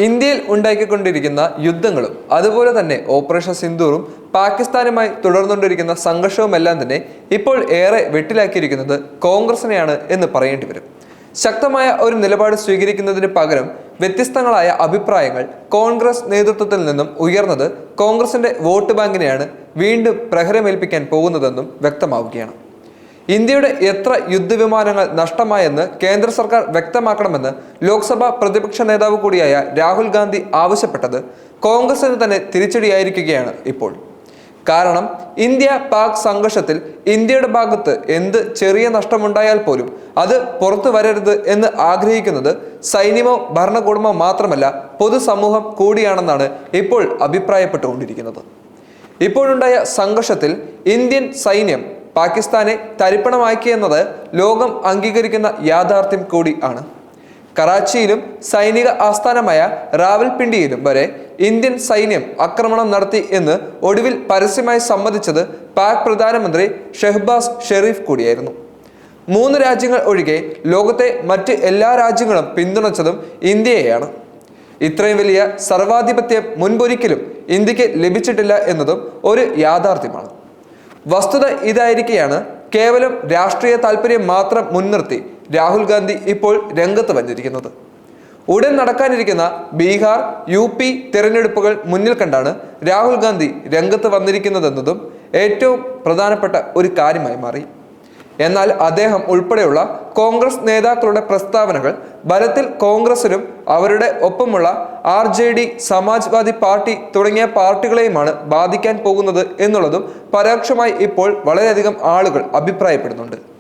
ഇന്ത്യയിൽ ഉണ്ടാക്കിക്കൊണ്ടിരിക്കുന്ന യുദ്ധങ്ങളും അതുപോലെ തന്നെ ഓപ്പറേഷൻ സിന്ദൂറും പാകിസ്ഥാനുമായി തുടർന്നുകൊണ്ടിരിക്കുന്ന സംഘർഷവുമെല്ലാം തന്നെ ഇപ്പോൾ ഏറെ വെട്ടിലാക്കിയിരിക്കുന്നത് കോൺഗ്രസിനെയാണ് എന്ന് പറയേണ്ടി വരും. ശക്തമായ ഒരു നിലപാട് സ്വീകരിക്കുന്നതിന് പകരം വ്യത്യസ്തങ്ങളായ അഭിപ്രായങ്ങൾ കോൺഗ്രസ് നേതൃത്വത്തിൽ നിന്നും ഉയർന്നത് കോൺഗ്രസിന്റെ വോട്ട് ബാങ്കിനെയാണ് വീണ്ടും പ്രഹരമേൽപ്പിക്കാൻ പോകുന്നതെന്നും വ്യക്തമാവുകയാണ്. ഇന്ത്യയുടെ എത്ര യുദ്ധവിമാനങ്ങൾ നഷ്ടമായെന്ന് കേന്ദ്ര സർക്കാർ വ്യക്തമാക്കണമെന്ന് ലോക്സഭാ പ്രതിപക്ഷ നേതാവ് കൂടിയായ രാഹുൽ ഗാന്ധി ആവശ്യപ്പെട്ടത് കോൺഗ്രസിന് തന്നെ തിരിച്ചടിയായിരിക്കുകയാണ് ഇപ്പോൾ. കാരണം ഇന്ത്യ പാക് സംഘർഷത്തിൽ ഇന്ത്യയുടെ ഭാഗത്ത് എന്ത് ചെറിയ നഷ്ടമുണ്ടായാൽ പോലും അത് പുറത്തു വരരുത് എന്ന് ആഗ്രഹിക്കുന്നത് സൈന്യമോ ഭരണകൂടമോ മാത്രമല്ല, പൊതുസമൂഹം കൂടിയാണെന്നാണ് ഇപ്പോൾ അഭിപ്രായപ്പെട്ടുകൊണ്ടിരിക്കുന്നത്. ഇപ്പോഴുണ്ടായ സംഘർഷത്തിൽ ഇന്ത്യൻ സൈന്യം പാകിസ്ഥാനെ തരിപ്പണമാക്കിയെന്നത് ലോകം അംഗീകരിക്കുന്ന യാഥാർത്ഥ്യം കൂടി ആണ്. കറാച്ചിയിലും സൈനിക ആസ്ഥാനമായ റാവൽപിണ്ടിയിലും വരെ ഇന്ത്യൻ സൈന്യം ആക്രമണം നടത്തി എന്ന് ഒടുവിൽ പരസ്യമായി സമ്മതിച്ചത് പാക് പ്രധാനമന്ത്രി ഷെഹ്ബാസ് ഷെരീഫ് കൂടിയായിരുന്നു. 3 രാജ്യങ്ങൾ ഒഴികെ ലോകത്തെ മറ്റ് എല്ലാ രാജ്യങ്ങളും പിന്തുണച്ചതും ഇന്ത്യയെയാണ്. ഇത്രയും വലിയ സർവാധിപത്യം മുൻപൊരിക്കലും ഇന്ത്യക്ക് ലഭിച്ചിട്ടില്ല എന്നതും ഒരു യാഥാർത്ഥ്യമാണ്. വസ്തുത ഇതായിരിക്കെയാണ് കേവലം രാഷ്ട്രീയ താല്പര്യം മാത്രം മുൻനിർത്തി രാഹുൽ ഗാന്ധി ഇപ്പോൾ രംഗത്ത് വന്നിരിക്കുന്നത്. ഉടൻ നടക്കാനിരിക്കുന്ന ബീഹാർ, UP തിരഞ്ഞെടുപ്പുകൾ മുന്നിൽ കണ്ടാണ് രാഹുൽ ഗാന്ധി രംഗത്ത് വന്നിരിക്കുന്നതെന്നതും ഏറ്റവും പ്രധാനപ്പെട്ട ഒരു കാര്യമായി മാറി. എന്നാൽ അദ്ദേഹം ഉൾപ്പെടെയുള്ള കോൺഗ്രസ് നേതാക്കളുടെ പ്രസ്താവനകൾ ബലത്തിൽ കോൺഗ്രസിനും അവരുടെ ഒപ്പമുള്ള RJD, സമാജ്വാദി പാർട്ടി തുടങ്ങിയ പാർട്ടികളെയുമാണ് ബാധിക്കാൻ പോകുന്നത് എന്നുള്ളതും പരോക്ഷമായി ഇപ്പോൾ വളരെയധികം ആളുകൾ അഭിപ്രായപ്പെടുന്നുണ്ട്.